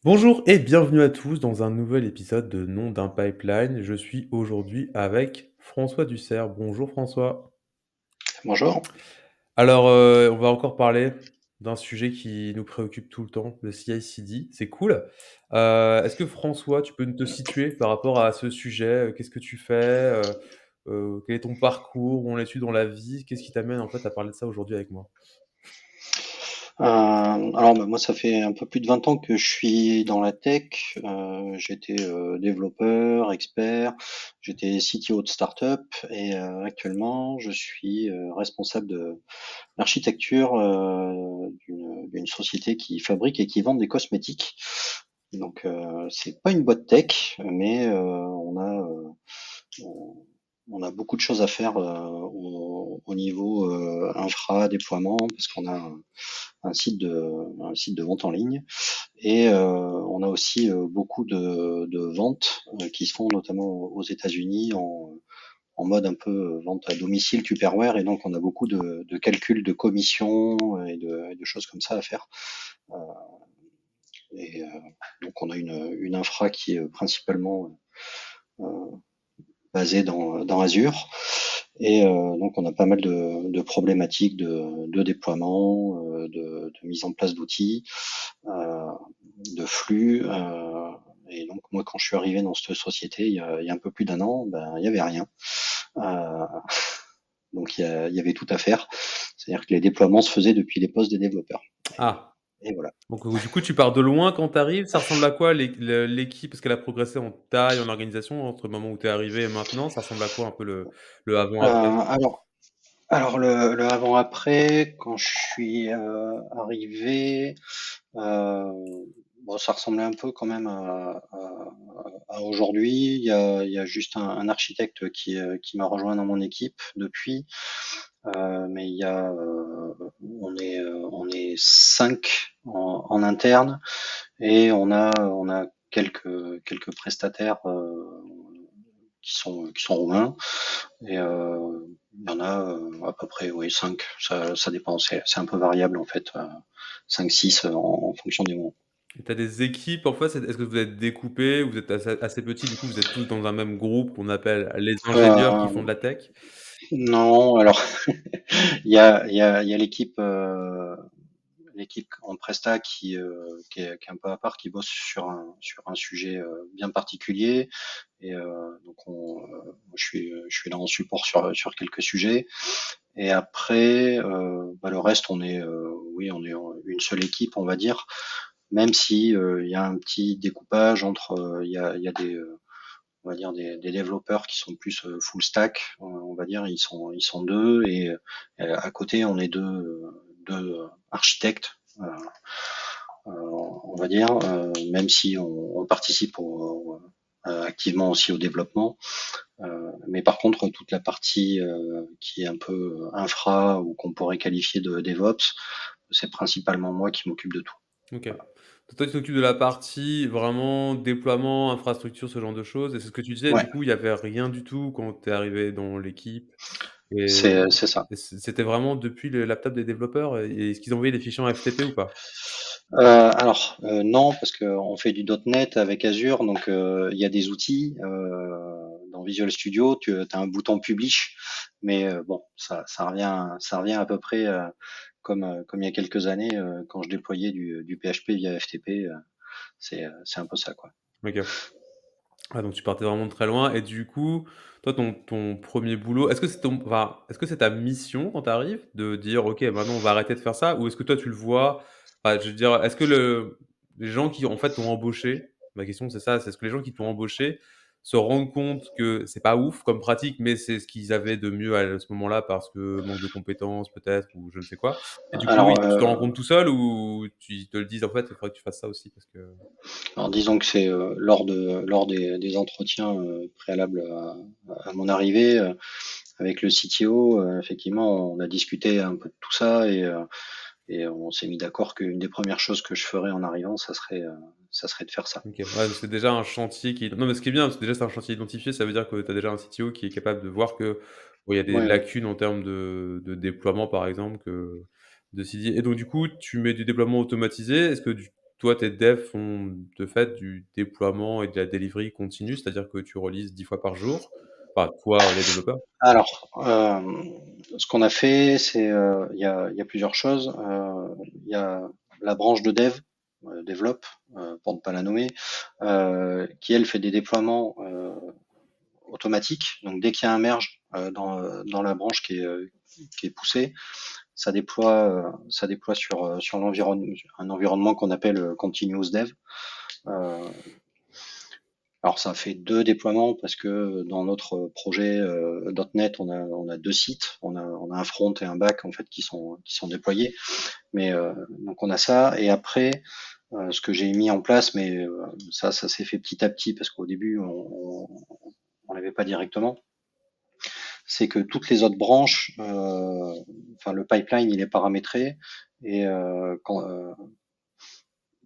Bonjour et bienvenue à tous dans un nouvel épisode de Nom d'un pipeline. Je suis aujourd'hui avec François Dussert. Bonjour François. Bonjour. Alors, on va encore parler d'un sujet qui nous préoccupe tout le temps, le CI/CD. C'est cool. Est-ce que François, tu peux te situer par rapport à ce sujet? Qu'est-ce que tu fais? Quel est ton parcours? Où en es-tu dans la vie? Qu'est-ce qui t'amène en fait à parler de ça aujourd'hui avec moi? Moi, ça fait un peu plus de 20 ans que je suis dans la tech. J'étais développeur, expert, j'étais CTO de start-up et actuellement, je suis responsable de l'architecture d'une société qui fabrique et qui vend des cosmétiques. Donc, c'est pas une boîte tech, mais on, on a beaucoup de choses à faire au niveau infra, déploiement, parce qu'on a un site de vente en ligne. Et on a aussi beaucoup de ventes qui se font notamment aux États-Unis en mode un peu vente à domicile, Tupperware, et donc on a beaucoup de calculs de commissions et de choses comme ça à faire. Euh, et donc on a une infra qui est principalement euh, basée dans Azure. Et donc on a pas mal de problématiques de déploiement, de mise en place d'outils, euh, de flux. Et donc moi, quand je suis arrivé dans cette société il y a un peu plus d'un an, ben il y avait rien. Euh, il y avait tout à faire. C'est-à-dire que les déploiements se faisaient depuis les postes des développeurs. Ah, Et voilà. donc du coup, tu pars de loin quand tu arrives. Ça ressemble à quoi l'équipe? Parce qu'elle a progressé en taille, en organisation entre le moment où tu es arrivé et maintenant. Ça ressemble à quoi un peu le Euh, avant-après? alors, alors le avant-après, quand je suis arrivé, euh, bon, ça ressemblait un peu quand même à aujourd'hui. Il y a juste un architecte qui m'a rejoint dans mon équipe depuis. Mais on est cinq en interne et on a quelques prestataires qui sont roumains et il y en a à peu près oui cinq. Ça dépend, c'est un peu variable en fait, 5, 6 en fonction des moments. Tu as des équipes en fait? Est-ce que vous êtes découpés? Vous êtes assez petits, du coup, vous êtes tous dans un même groupe qu'on appelle les ingénieurs qui font de Euh, la tech? non, alors il y a l'équipe en presta qui est un peu à part, qui bosse sur un sujet bien particulier. Et je suis là en support sur quelques sujets. Et après, le reste, on est une seule équipe, on va dire. Même si il y a un petit découpage entre, il y a on va dire des développeurs qui sont plus full stack, on va dire, ils sont deux et à côté on est deux architectes, on va dire, même si on participe activement aussi au développement. Mais par contre, toute la partie qui est un peu infra ou qu'on pourrait qualifier de DevOps, c'est principalement moi qui m'occupe de tout. OK. Voilà. Donc toi, tu t'occupes de la partie vraiment déploiement, infrastructure, ce genre de choses et c'est ce que tu disais, Ouais, du coup, il y avait rien du tout quand tu es arrivé dans l'équipe et c'est ça. c'était vraiment depuis le laptop des développeurs et est-ce qu'ils envoyaient des fichiers en FTP ou pas? Non, parce qu'on fait du .NET avec Azure, donc il y a des outils. Dans Visual Studio, tu as un bouton Publish, mais bon, ça revient à peu près comme il y a quelques années quand je déployais du PHP via FTP. C'est un peu ça, quoi. OK. Ah donc tu partais vraiment de très loin et du coup, toi ton 1er boulot, est-ce que c'est ta mission quand tu arrives de dire: «OK, maintenant on va arrêter de faire ça» ou est-ce que toi tu le vois je veux dire, est-ce que les gens qui en fait t'ont embauché, ma question c'est ça, c'est est-ce que les gens qui t'ont embauché se rendent compte que c'est pas ouf comme pratique, mais c'est ce qu'ils avaient de mieux à ce moment-là parce que manque de compétences peut-être ou je ne sais quoi? Et du coup, oui, Alors, tu te rends compte tout seul ou ils te le disent: «En fait, il faudrait que tu fasses ça aussi parce que» alors disons que c'est lors des entretiens préalables à mon arrivée avec le CTO, effectivement, on a discuté un peu de tout ça et on s'est mis d'accord qu'une des premières choses que je ferais en arrivant, ça serait de faire ça. OK. Ouais, donc c'est déjà un chantier qui non, mais ce qui est bien, c'est déjà c'est un chantier identifié, ça veut dire que tu as déjà un CTO qui est capable de voir que, bon, il y a des Ouais, ouais. lacunes en termes de déploiement, par exemple, que de s'y dire et donc du coup, tu mets du déploiement automatisé. Est-ce que toi, tes devs font de fait du déploiement et de la delivery continue, c'est-à-dire que tu releases 10 fois par jour? Enfin, toi, les développeurs? Alors, ce qu'on a fait, c'est, il y a plusieurs choses. Il y a la branche de dev, développe, pour ne pas la nommer, qui elle fait des déploiements automatiques. Donc dès qu'il y a un merge dans la branche qui est poussée, ça déploie sur l'environnement, un environnement qu'on appelle continuous dev. Euh, alors ça fait deux déploiements parce que dans notre projet .NET, on a deux sites, on a un front et un back en fait qui sont déployés. Mais donc on a ça et après ce que j'ai mis en place, mais ça s'est fait petit à petit parce qu'au début on l'avait pas directement. C'est que toutes les autres branches, enfin le pipeline il est paramétré et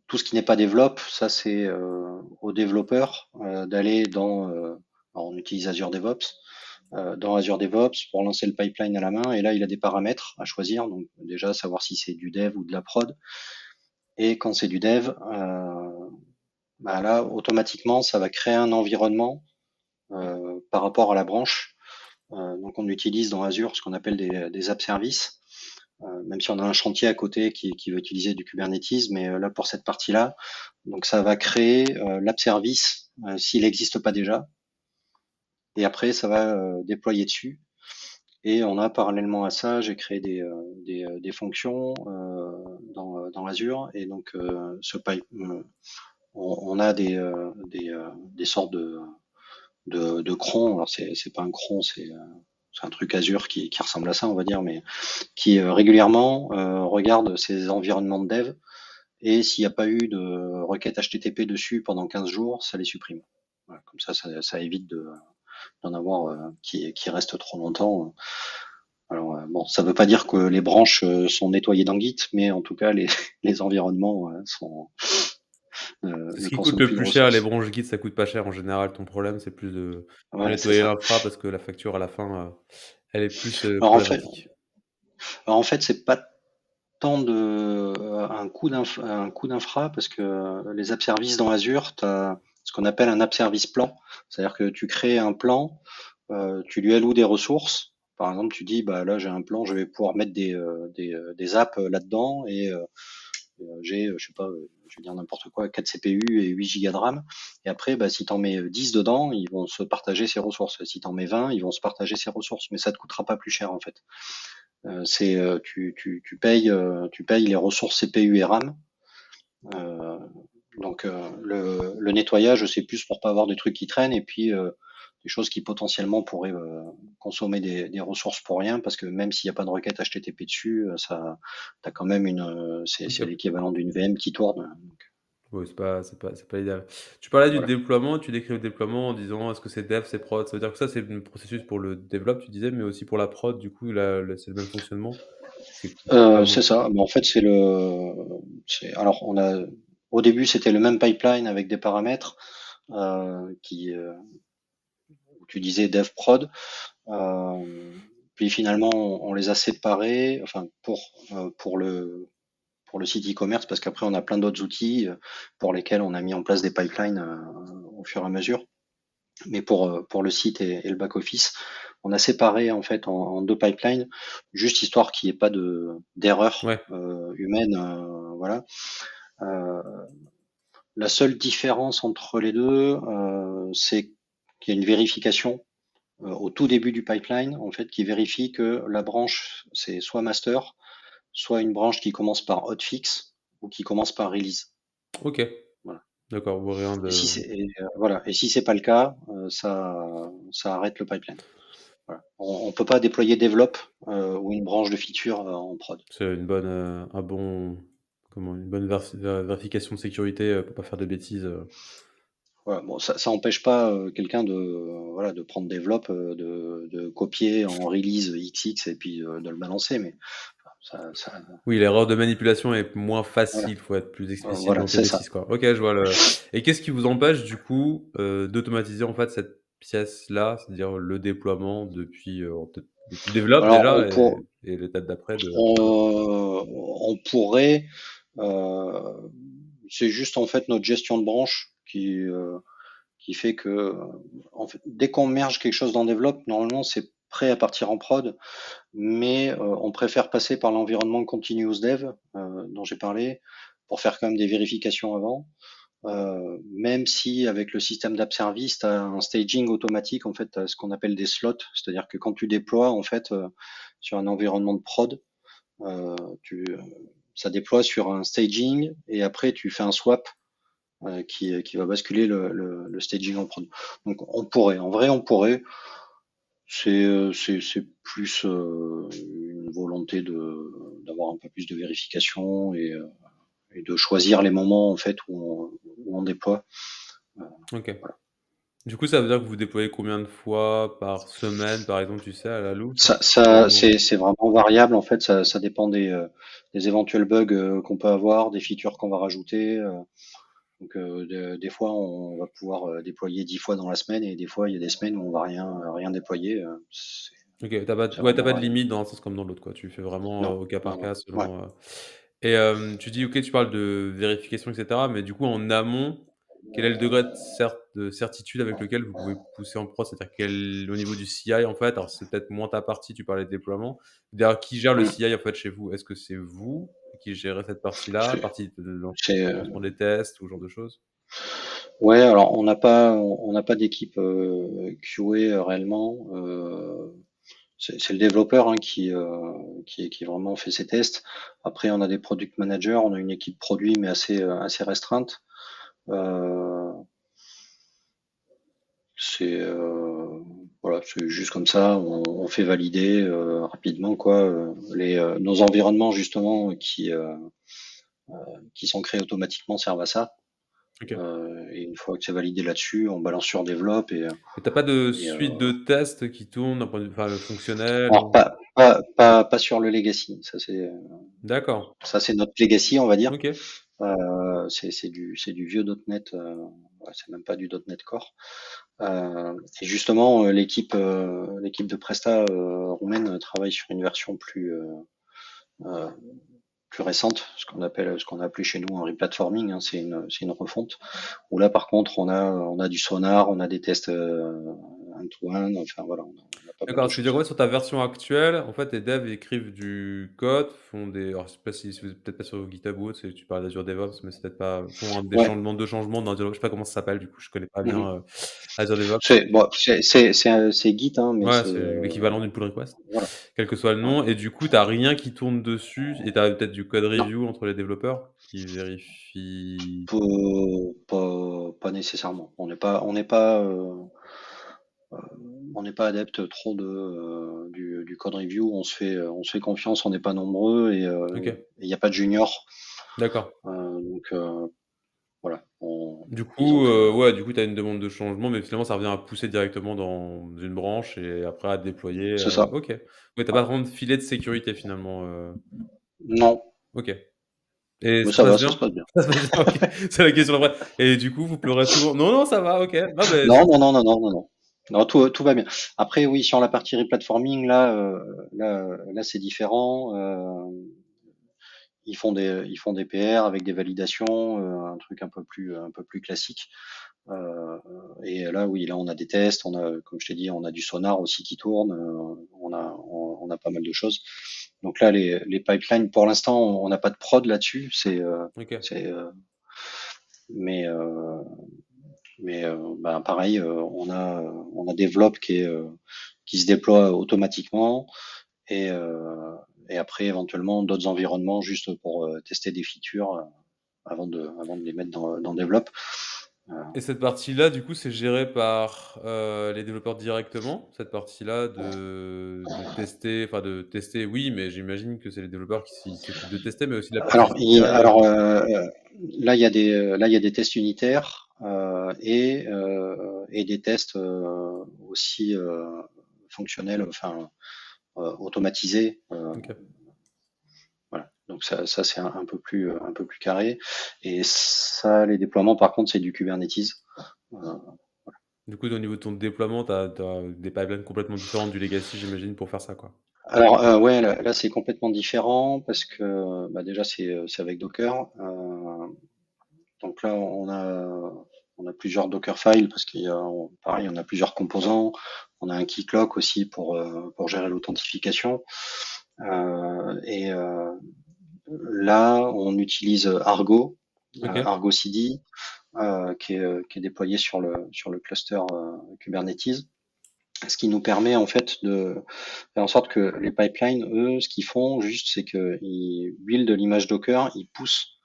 tout ce qui n'est pas développe, ça c'est aux développeurs d'aller on utilise Azure DevOps, dans Azure DevOps pour lancer le pipeline à la main et là il a des paramètres à choisir, donc déjà savoir si c'est du dev ou de la prod et quand c'est du dev, bah là automatiquement ça va créer un environnement par rapport à la branche. Donc on utilise dans Azure ce qu'on appelle des app services. Même si on a un chantier à côté qui va utiliser du Kubernetes, mais là pour cette partie-là, donc ça va créer l'app service s'il n'existe pas déjà, et après ça va déployer dessus. Et on a parallèlement à ça, j'ai créé des fonctions dans Azure, et donc on a des sortes de crons. Alors c'est pas un cron, c'est un truc Azure qui ressemble à ça, on va dire, mais qui régulièrement regarde ces environnements de dev et s'il n'y a pas eu de requête HTTP dessus pendant 15 jours, ça les supprime. Voilà, comme ça évite d'en avoir qui restent trop longtemps. Alors bon, ça ne veut pas dire que les branches sont nettoyées dans Git, mais en tout cas les environnements C'est ne ce qui coûte consomment le plus de plus cher, les ressources. branches Git, ça coûte pas cher en général. Ton problème, c'est plus de Ouais, c'est nettoyer ça. l'infra parce que la facture à la fin, elle est plus, Alors en fait, problématique. c'est pas tant un coût d'infra parce que les app services dans Azure, tu as ce qu'on appelle un app service plan. C'est-à-dire que tu crées un plan, tu lui alloues des ressources. Par exemple, tu dis, bah là, j'ai un plan, je vais pouvoir mettre des apps là-dedans et j'ai, je sais pas, je vais dire n'importe quoi, 4 CPU et 8 gigas de RAM. Et après, bah, si tu en mets 10 dedans, ils vont se partager ces ressources. Si tu en mets 20, ils vont se partager ces ressources. Mais ça te coûtera pas plus cher, en fait. Tu payes les ressources CPU et RAM. Euh, donc le nettoyage, c'est plus pour pas avoir des trucs qui traînent et puis des choses qui potentiellement pourraient consommer des ressources pour rien, parce que même s'il n'y a pas de requête HTTP dessus, ça, t'as quand même c'est OK. l'équivalent d'une VM qui tourne. Donc, Oui, c'est pas idéal. Tu parlais du voilà. déploiement, tu décris le déploiement en disant: «Est-ce que c'est dev, c'est prod?» Ça veut dire que ça, c'est le processus pour le développe, tu disais, mais aussi pour la prod, du coup, là, c'est le même fonctionnement? C'est C'est ça. Mais en fait, alors au début, c'était le même pipeline avec des paramètres où tu disais dev prod. Puis finalement, on les a séparés, enfin pour le site e-commerce, parce qu'après on a plein d'autres outils pour lesquels on a mis en place des pipelines au fur et à mesure. Mais pour le site et le back office, on a séparé en fait en deux pipelines, juste histoire qu'il n'y ait pas d'erreur Ouais, humaine, voilà. Euh, la seule différence entre les deux, c'est qu'il y a une vérification au tout début du pipeline, en fait, qui vérifie que la branche, c'est soit master, soit une branche qui commence par hotfix ou qui commence par release. OK, Voilà. d'accord, ou rien Et si de c'est voilà. Et si c'est pas le cas, ça arrête le pipeline. Voilà. On peut pas déployer develop ou une branche de feature en prod. c'est une bonne, un bon comment? Une bonne vérification de sécurité, pour pas faire de bêtises, Voilà. Bon, ça empêche pas quelqu'un voilà de prendre develop, de copier en release XX et puis de le balancer, mais ça Oui, l'erreur de manipulation est moins voilà. facile, faut être plus explicite Voilà, dans tes c'est ça. bêtises, quoi. OK, je vois le et qu'est-ce qui vous empêche, du coup, d'automatiser, en fait, cette pièce-là? C'est-à-dire le déploiement peut-être depuis le développe Alors déjà et l'étape d'après de prod? on pourrait, heu, c'est juste en fait notre gestion de branche qui fait que, en fait, dès qu'on merge quelque chose dans Develop, normalement c'est prêt à partir en prod, mais on préfère passer par l'environnement continuous dev dont j'ai parlé pour faire quand même des vérifications avant. Même si avec le système d'app service, tu as un staging automatique, en fait, tu as ce qu'on appelle des slots, c'est-à-dire que quand tu déploies en fait sur un environnement de prod, euh, tu, euh, ça déploie sur un staging et après tu fais un swap qui va basculer le staging en prod. Donc on pourrait, en vrai on pourrait, c'est plus une volonté d'avoir un peu plus de vérification et de choisir les moments en fait où on déploie. Euh, OK. voilà. Du coup, ça veut dire que vous déployez combien de fois par semaine, par exemple, tu sais, à la loupe? C'est Ça vraiment c'est vraiment variable en fait, ça dépend des éventuels bugs qu'on peut avoir, des features qu'on va rajouter. Donc des fois on va pouvoir déployer 10 fois dans la semaine et des fois il y a des semaines où on va rien déployer. OK, tu Vraiment pas de variable. limite dans un sens comme dans l'autre, quoi. Tu fais vraiment, Non, au cas non, par non. cas Ouais. selon, et tu dis OK, tu parles de vérification et cetera, mais du coup, en amont, quel est le degré de certitude avec lequel vous pouvez pousser en prod? C'est-à-dire quel au niveau du CI, en fait, alors c'est peut-être moins ta partie, tu parlais de déploiement. D'ailleurs, qui gère le Mm. CI, en fait, chez vous? Est-ce que c'est vous qui gérez cette partie-là, C'est, partie de c'est, lancement des tests ou ce genre de choses? ouais, alors on n'a pas d'équipe QA réellement. C'est le développeur hein, qui vraiment fait ses tests. Après, on a des product managers, on a une équipe produit mais assez restreinte. Euh, c'est voilà, c'est juste comme ça, on fait valider rapidement quoi nos environnements justement qui sont créés automatiquement servent à ça. OK. Et une fois que c'est validé là-dessus, on balance sur Develop Et tu pas de et suite de tests qui tournent d'un point de vue enfin, fonctionnel alors ou? pas sur le legacy. D'accord. Ça c'est notre legacy, on va dire. OK. C'est du vieux .NET, ouais, c'est même pas du .NET Core. Et justement, l'équipe de Presta roumaine travaille sur une version euh, plus récente, ce qu'on a appelé chez nous un replatforming, hein, c'est une refonte. Où là, par contre, on a du sonar, on a des tests end-to-end, enfin voilà, on a pas mal de D'accord, ce qui veut dire choses. ouais, sur ta version actuelle, en fait, les devs écrivent du code, font des alors je sais pas si vous êtes peut-être pas sur GitHub ou autre, tu parles d'Azure DevOps, mais c'est peut-être pas font des Ouais. changements dans Azure, je sais pas comment ça s'appelle, du coup, je connais pas Mhm. bien, Azure DevOps. C'est bon, c'est Git, hein, mais Ouais, c'est c'est l'équivalent d'une pull request, voilà. quel que soit le Ouais. nom et du coup, tu as rien qui tourne dessus et tu as peut-être du code Non, review entre les développeurs qui vérifient. pas nécessairement. Euh, on n'est pas adepte trop du code review. On se fait confiance. On n'est pas nombreux et OK, il n'y a pas de junior. d'accord. Donc voilà. Du Disons coup, que ouais, du coup, tu as une demande de changement, mais finalement, ça revient à pousser directement dans une branche et après à déployer, c'est ça. OK. Ouais, tu pas Ouais. vraiment de filet de sécurité finalement, Non, OK et mais ça se passe ça se bien? passe bien. Ça se passe bien, OK. C'est la question après et du coup, vous pleurez souvent? Non, non, ça va, OK. Non, mais Non, non, non, non, non, non, non. Non, tout va bien. Après, oui, sur la partie replatforming, là, c'est différent. Ils font des PR avec des validations, un truc un peu plus classique. Euh, et là, oui, là, on a des tests, comme je t'ai dit, on a du sonar aussi qui tourne, on a pas mal de choses. Donc là, les pipelines, pour l'instant, on n'a pas de prod là-dessus. OK. C'est, mais, bah, pareil, on a Develop qui se déploie automatiquement et, euh, et après éventuellement d'autres environnements juste pour tester des features avant de les mettre dans Develop. Euh, Et cette partie-là, du coup, c'est géré par, les développeurs directement? Cette partie-là de tester, oui, mais j'imagine que c'est les développeurs qui s'occupent de tester, mais aussi de la partie CI, là, là, il y a des tests unitaires et des tests aussi fonctionnels, enfin automatisés. OK. Voilà. Donc ça c'est un peu plus carré. Et ça, les déploiements, par contre, c'est du Kubernetes. Euh, Du coup, au niveau de ton déploiement, tu as des pipelines complètement différentes du legacy, j'imagine, pour faire ça, quoi? alors ouais, là, c'est complètement différent parce que bah, déjà c'est avec Docker. Donc là, on a plusieurs Dockerfiles parce pareil, on a plusieurs composants. On a un keycloak aussi pour gérer l'authentification. Et là, on utilise Argo, OK. Argo CD, qui est déployé sur le cluster Kubernetes. Ce qui nous permet en fait de faire en sorte que les pipelines, eux, ce qu'ils font juste, c'est qu'ils build l'image Docker, ils poussent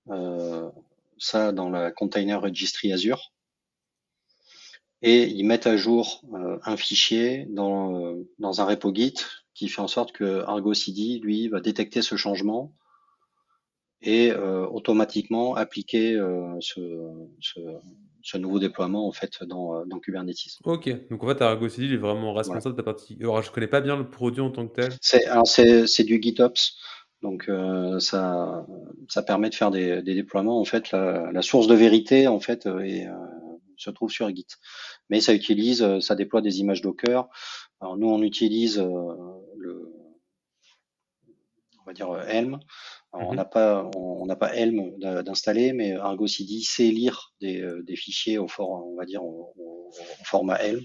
euh, ça dans la container registry Azure et ils mettent à jour un fichier dans un repo Git qui fait en sorte que Argo CD, lui, va détecter ce changement et automatiquement appliquer ce, ce nouveau déploiement en fait dans Kubernetes. OK. Donc en fait, Argo CD, il est vraiment Voilà. responsable de ta partie alors je connais pas bien le produit en tant que tel. C'est du GitOps, donc ça permet de faire des déploiements. En fait, la source de vérité en fait se trouve sur Git, mais ça déploie des images Docker. Alors nous, on utilise on va dire Helm. Alors, Mmh. on n'a pas Helm d'installer, mais Argo CD sait lire des fichiers on va dire au format Helm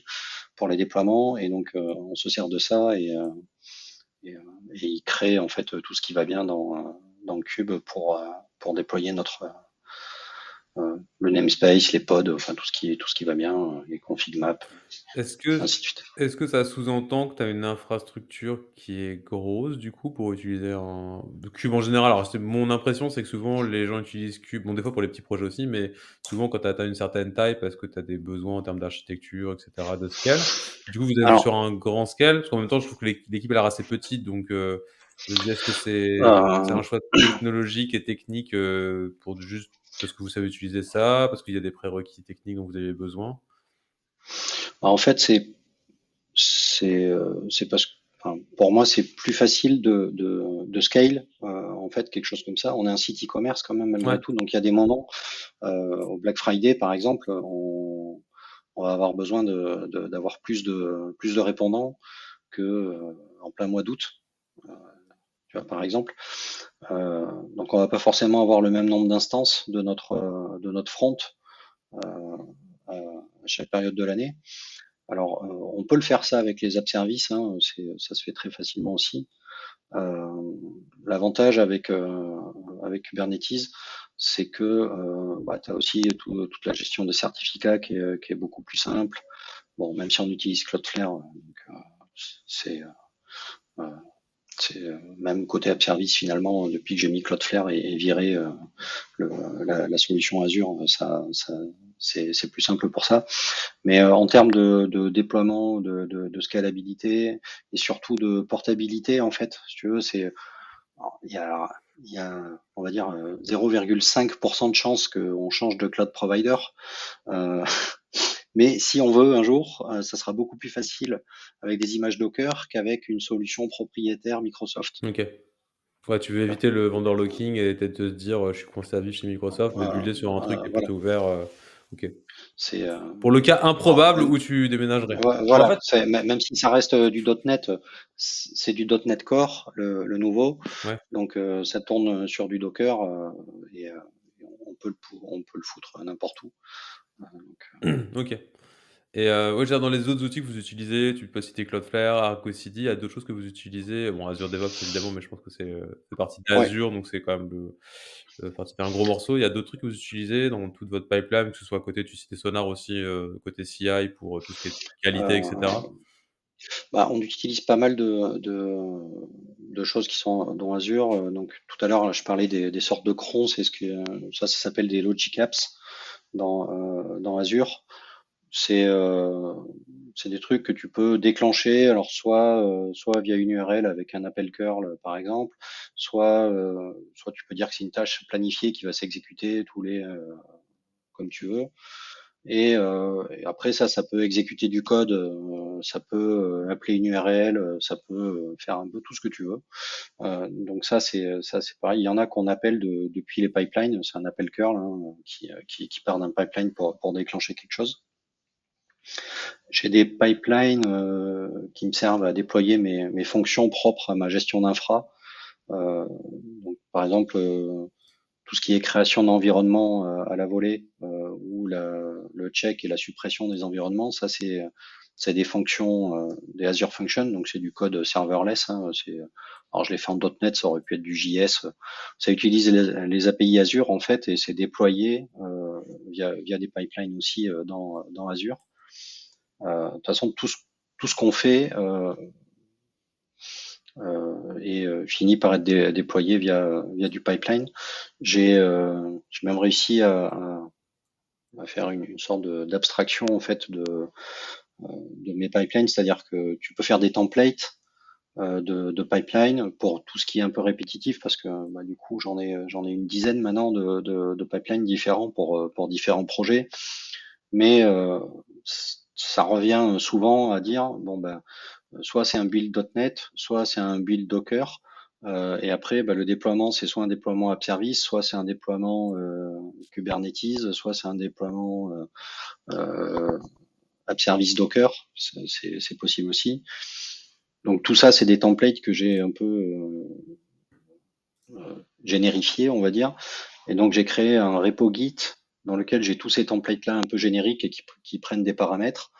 pour les déploiements, et donc on se sert de ça et, euh, et il crée en fait tout ce qui va bien dans le cube pour déployer le namespace, les pods, enfin tout ce qui va bien, les config maps, Est-ce que ainsi de suite. est-ce que ça sous-entend que tu as une infrastructure qui est grosse, du coup, pour utiliser un de Cube en général? Alors c'est mon impression, c'est que souvent les gens utilisent Cube, bon des fois pour les petits projets aussi, mais souvent quand tu atteins une certaine taille parce que tu as des besoins en termes d'architecture et cetera, de scale. Du coup, vous êtes Alors, sur un grand scale? Parce qu'en même temps, je trouve que l'équipe a l'air assez petite, donc je me dis: «Est-ce que c'est euh, un choix technologique et technique, pour juste parce que vous savez utiliser ça, parce qu'il y a des prérequis techniques dont vous avez besoin?» en fait, c'est parce que, enfin, pour moi, c'est plus facile de scale, en fait, quelque chose comme ça. On est un site e-commerce quand même, Ouais. malgré tout. Donc, il y a des moments, au Black Friday, par exemple, on va avoir besoin d'avoir plus de répondants que en plein mois d'août, euh, tu vois, par exemple. Donc, on va pas forcément avoir le même nombre d'instances de notre front euh, à chaque période de l'année. Alors, on peut le faire ça avec les app services, hein, ça se fait très facilement aussi. Euh, L'avantage avec Kubernetes, c'est que tu as aussi toute la gestion des certificats qui est beaucoup plus simple. Bon, même si on utilise Cloudflare, c'est euh, même côté app service finalement, depuis que j'ai mis Cloudflare et viré le, la solution Azure, c'est plus simple pour ça. Mais en termes de déploiement, de scalabilité et surtout de portabilité, en fait, si tu veux, il y a, il y a, on va dire, 0,5% de chance qu'on change de cloud provider. Euh, mais si on veut un jour, ça sera beaucoup plus facile avec des images Docker qu'avec une solution propriétaire Microsoft. OK. Ouais, tu veux Tu vois. éviter le vendor Donc, locking et peut-être te dire, «Je suis conservé chez Microsoft», mais builder sur un truc qui est voilà, plutôt ouvert, OK. c'est Pour le cas alors, improbable où tu déménagerais. En voilà, fait même si ça reste du .NET, c'est du .NET Core, le nouveau. ouais, Donc ça tourne sur du Docker et on peut le foutre n'importe où. Donc, OK et ouais, je veux dire dans les autres outils que vous utilisez, tu peux citer Cloudflare, Argo CD, il y a d'autres choses que vous utilisez? Bon, Azure DevOps évidemment, mais je pense que c'est partie ouais. d'Azure, donc c'est quand même enfin, ça fait un gros morceau. Il y a d'autres trucs que vous utilisez dans toute votre pipeline, que ce soit côté tu citais Sonar aussi, côté CI pour, tout ce qui est qualité et cetera? Euh, on utilise pas mal de choses qui sont dans Azure. Donc tout à l'heure, je parlais des sortes de crons, c'est ce que ça s'appelle des logic apps dans Azure. C'est euh, c'est des trucs que tu peux déclencher, alors soit via une URL avec un appel curl par exemple, soit tu peux dire que c'est une tâche planifiée qui va s'exécuter comme tu veux. Et après ça peut exécuter du code, ça peut appeler une URL, ça peut faire un peu tout ce que tu veux. Donc ça c'est pareil. Il y en a qu'on appelle depuis les pipelines, c'est un appel curl hein, qui part d'un pipeline pour déclencher quelque chose. J'ai des pipelines qui me servent à déployer mes fonctions propres à ma gestion d'infra. Euh, donc, par exemple, tout ce qui est création d'environnement à la volée, ou le check et la suppression des environnements, ça c'est des fonctions, des Azure Functions, donc c'est du code serverless. Hein, alors je l'ai fait en .NET, ça aurait pu être du JS. Ça utilise les API Azure en fait, et c'est déployé via des pipelines aussi dans Azure. De toute façon, tout ce qu'on fait et finit par être déployé via du pipeline. J'ai même réussi à faire une sorte d'abstraction en fait de mes pipelines, c'est-à-dire que tu peux faire des templates de pipeline pour tout ce qui est un peu répétitif, parce que bah, du coup j'en ai une dizaine maintenant de pipelines différents pour différents projets, mais ça revient souvent à dire bon ben soit c'est un build .NET, soit c'est un build Docker, et après bah, le déploiement c'est soit un déploiement app service, soit c'est un déploiement Kubernetes, soit c'est un déploiement app service Docker, c'est possible aussi. Donc tout ça c'est des templates que j'ai un peu générifiés, on va dire, et donc j'ai créé un repo Git dans lequel j'ai tous ces templates là un peu génériques et qui prennent des paramètres,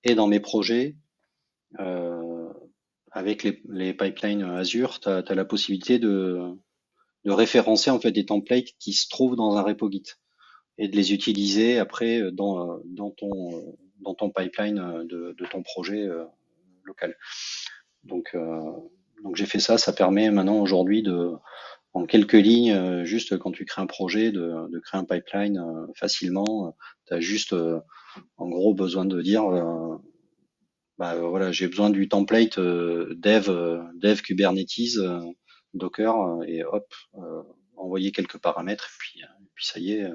et dans mes projets euh, avec les pipelines Azure, tu as la possibilité de référencer en fait des templates qui se trouvent dans un repo Git et de les utiliser après dans ton pipeline de ton projet local. Donc, euh, donc j'ai fait ça. Ça permet maintenant aujourd'hui en quelques lignes, juste quand tu crées un projet, de créer un pipeline facilement. Tu as juste en gros besoin de dire bah, voilà, j'ai besoin du template dev Kubernetes Docker, et hop, envoyer quelques paramètres, et puis ça y est,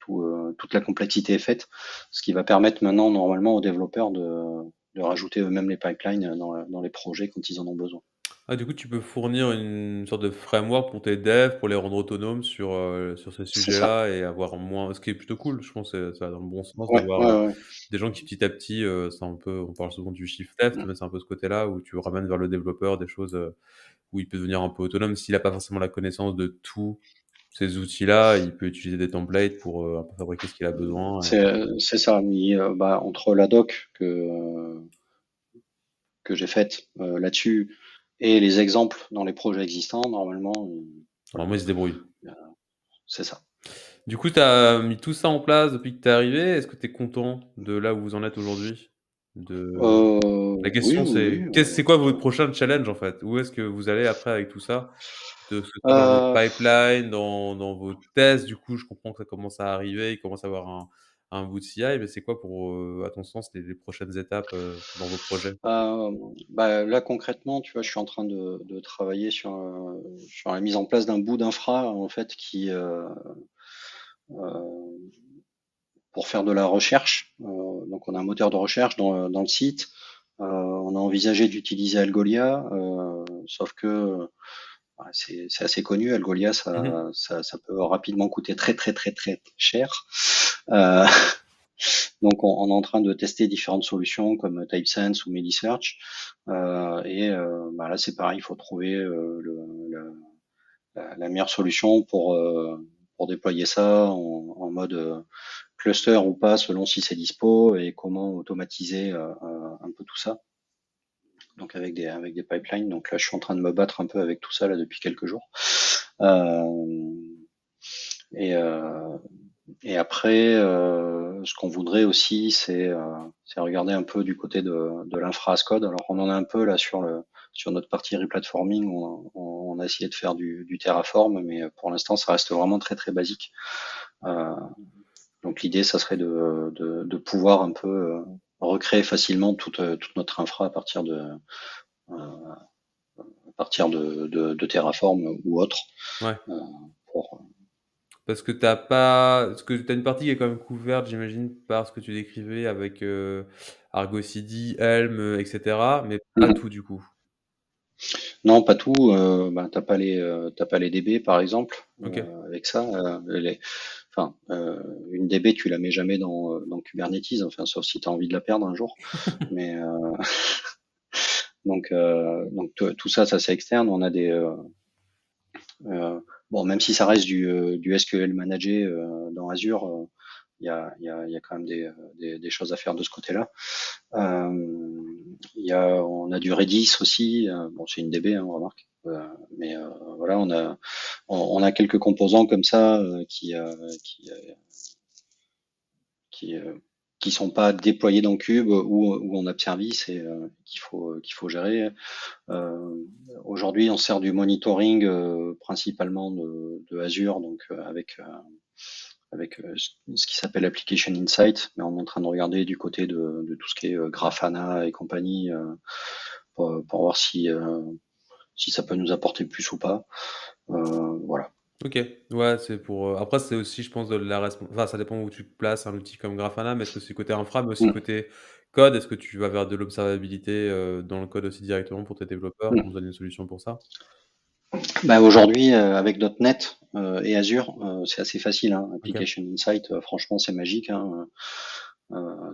toute la complexité est faite, ce qui va permettre maintenant normalement aux développeurs de rajouter eux-mêmes les pipelines dans les projets quand ils en ont besoin. Ah, du coup, tu peux fournir une sorte de framework pour tes devs, pour les rendre autonomes sur ces C'est ça. sujets-là et avoir moins ce qui est plutôt cool, je pense, ça va dans le bon sens Ouais, d'avoir, ouais, ouais. des gens qui petit à petit, c'est un peu on parle souvent du shift left, mais c'est un peu ce côté-là où tu ramènes vers le développeur des choses, où il peut devenir un peu autonome. S'il a pas forcément la connaissance de tous ces outils-là, il peut utiliser des templates pour, un peu fabriquer ce qu'il a besoin et C'est ça. Bah, entre la doc que j'ai faite là-dessus et les exemples dans les projets existants, normalement, voilà, normalement, il se débrouille. c'est ça. Du coup, tu as mis tout ça en place depuis que tu es arrivé. Est-ce que tu es content de là où vous en êtes aujourd'hui? De La Oui, question oui, oui. c'est quoi votre prochain challenge, en fait? Où est-ce que vous allez après avec tout ça? Que ce soit dans votre Euh, pipeline, dans vos tests, du coup, je comprends que ça commence à arriver, il commence à avoir un bout de CI, mais c'est quoi pour, à ton sens, les prochaines étapes, dans vos projets? euh, Bah, là concrètement, tu vois, je suis en train de travailler sur la mise en place d'un bout d'infra en fait euh, pour faire de la recherche. Donc on a un moteur de recherche dans le site. On a envisagé d'utiliser Algolia, sauf que c'est assez connu. Algolia, Mmh mh. ça peut rapidement coûter très très très très cher. Euh, donc on est en train de tester différentes solutions comme TypeSense ou Melisearch. Bah là c'est pareil, il faut trouver la meilleure solution pour déployer ça en mode cluster ou pas, selon si c'est dispo, et comment automatiser un peu tout ça. Donc avec des pipelines. Donc là, je suis en train de me battre un peu avec tout ça là depuis quelques jours. Euh, et, euh, et après, ce qu'on voudrait aussi, c'est regarder un peu du côté de l'infra as code. Alors on en a un peu là sur notre partie replatforming. On a essayé de faire du Terraform, mais pour l'instant, ça reste vraiment très très basique. Euh, Donc l'idée, ça serait de pouvoir un peu recréer facilement toute notre infra à partir de Terraform ou autre. Ouais. euh, pour, Parce que tu as une partie qui est quand même couverte, j'imagine, par ce que tu décrivais avec, Argo CD, Helm, et cetera, mais pas tout du coup? Non, pas tout. Bah, t'as pas les DB par exemple OK. avec ça. Une DB, tu la mets jamais dans Kubernetes, enfin sauf si tu as envie de la perdre un jour. Mais tout ça, ça c'est externe. On a Bon, même si ça reste du SQL managé dans Azure, il y a quand même des choses à faire de ce côté-là. On a du Redis aussi. Bon, c'est une DB, hein, on remarque. Mais voilà, on a quelques composants comme ça qui, qui sont pas déployés dans Cube ou en app service et qu'il faut gérer. Euh, Aujourd'hui, on sert du monitoring principalement de Azure, donc avec ce qui s'appelle Application Insight, mais on est en train de regarder du côté de tout ce qui est Grafana et compagnie pour voir si ça peut nous apporter plus ou pas. Voilà. OK. Ouais, c'est pour, après c'est aussi je pense de la respon enfin ça dépend où tu places un outil comme Grafana, mais est-ce que c'est côté infra, mais aussi Mm. côté code? Est-ce que tu vas vers de l'observabilité, dans le code aussi directement pour tes développeurs? On Mm. te donne une solution pour ça? Bah, aujourd'hui, avec .NET et Azure, c'est assez facile, hein. OK. Application Insight, franchement, c'est magique, hein.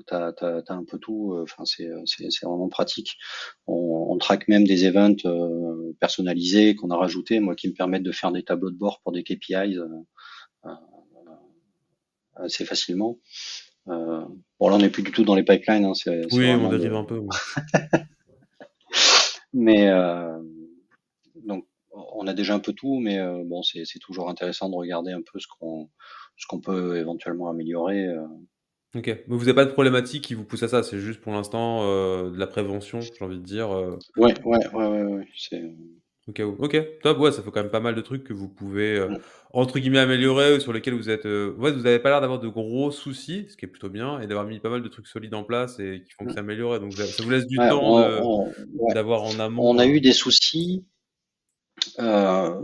T'as un peu tout. Enfin, c'est vraiment pratique. On traque même des events personnalisés qu'on a rajoutés, moi, qui me permettent de faire des tableaux de bord pour des KPIs euh, assez facilement. Euh, bon, là, on n'est plus du tout dans les pipelines, hein, c'est Oui, on vraiment dérive de. un peu, ouais. Mais donc, on a déjà un peu tout, mais bon, c'est toujours intéressant de regarder un peu ce qu'on peut éventuellement améliorer. OK. Mais vous avez pas de problématique qui vous pousse à ça, c'est juste pour l'instant, de la prévention, j'ai envie de dire, Ouais, c'est. au cas où. OK, top, ouais, ça fait quand même pas mal de trucs que vous pouvez, Mm, entre guillemets «améliorer», sur lesquels vous êtes, ouais, vous avez pas l'air d'avoir de gros soucis, ce qui est plutôt bien et d'avoir mis pas mal de trucs solides en place et qui font que mm. s'améliorer, donc ça vous laisse du Ouais, temps de ouais. d'avoir en On amont, a eu des soucis, euh,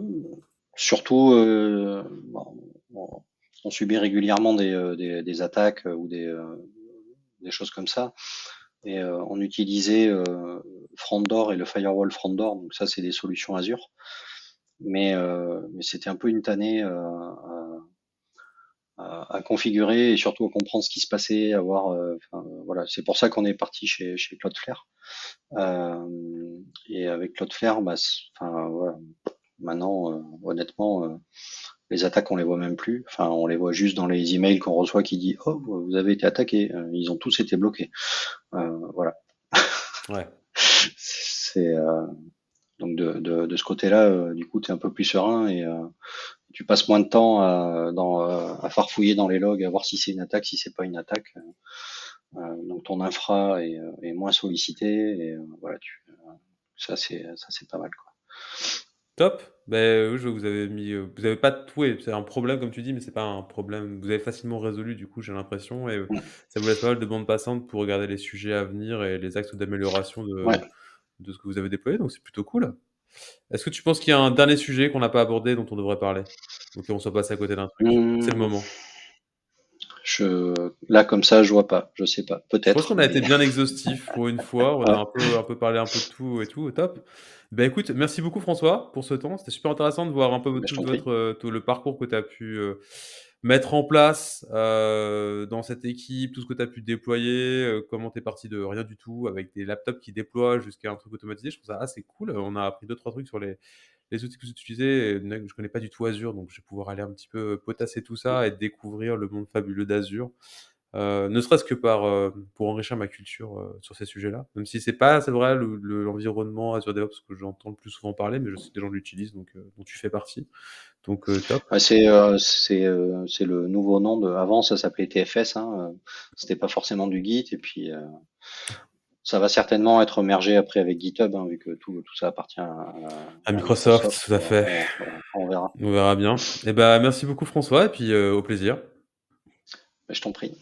surtout, bon, on subit régulièrement des attaques ou des choses comme ça. Et on utilisait Frondor et le firewall Frondor, donc ça c'est des solutions Azure. Mais c'était un peu une tannée à configurer et surtout à comprendre ce qui se passait, à voir. Enfin, voilà, c'est pour ça qu'on est parti chez Cloudflare. Et avec Cloudflare, bah, enfin, voilà, maintenant, honnêtement, les attaques on les voit même plus. Enfin, on les voit juste dans les emails qu'on reçoit qui dit oh vous avez été attaqué. Ils ont tous été bloqués. Voilà. ouais. C'est donc de ce côté-là, du coup, tu es un peu plus serein et tu passes moins de temps à farfouiller dans les logs, à voir si c'est une attaque, si c'est pas une attaque. Donc ton infra est moins sollicité et voilà, ça c'est pas mal quoi. Top, beh, oui, je vois que vous avez mis, vous avez pas tout et c'est un problème comme tu dis, mais c'est pas un problème vous avez facilement résolu du coup, j'ai l'impression et Mm. ça vous laisse pas mal de bande passante pour regarder les sujets à venir et les axes d'amélioration Ouais. de ce que vous avez déployé, donc c'est plutôt cool. Est-ce que tu penses qu'il y a un dernier sujet qu'on n'a pas abordé dont on devrait parler? Ou qu'on soit passé à côté d'un truc? C'est le Hum, moment. là comme ça, je vois pas, je sais pas, Je pense peut-être, qu'on a été mais bien exhaustif pour une fois. On a ouais, un peu parlé un peu de tout et tout, au top. Bah, écoute, merci beaucoup François pour ce temps. C'était super intéressant de voir un peu ben, je tout t'en prie. votre, tout le parcours que tu as pu, mettre en place, dans cette équipe, tout ce que tu as pu déployer, comment tu es parti de rien du tout avec des laptops qui déploient jusqu'à un truc automatisé. Je trouve ça assez cool. On a appris 2-3 trucs sur les outils que vous utilisez et je connais pas du tout Azure, donc je vais pouvoir aller un petit peu potasser tout ça et découvrir le monde fabuleux d'Azure. Ne serait-ce que pour enrichir ma culture, sur ces sujets-là. Même si c'est vrai l'environnement Azure DevOps que j'entends le plus souvent parler, mais je sais que des gens l'utilisent donc dont tu fais partie. Donc top. Ouais, c'est le nouveau nom de. Avant, ça s'appelait TFS, hein, c'était pas forcément du Git et puis ça va certainement être mergé après avec GitHub, hein, vu que tout ça appartient À à Microsoft, Microsoft. tout à fait. On verra. On verra bien. Et bah, merci beaucoup François et puis, au plaisir. Mais je t'en prie.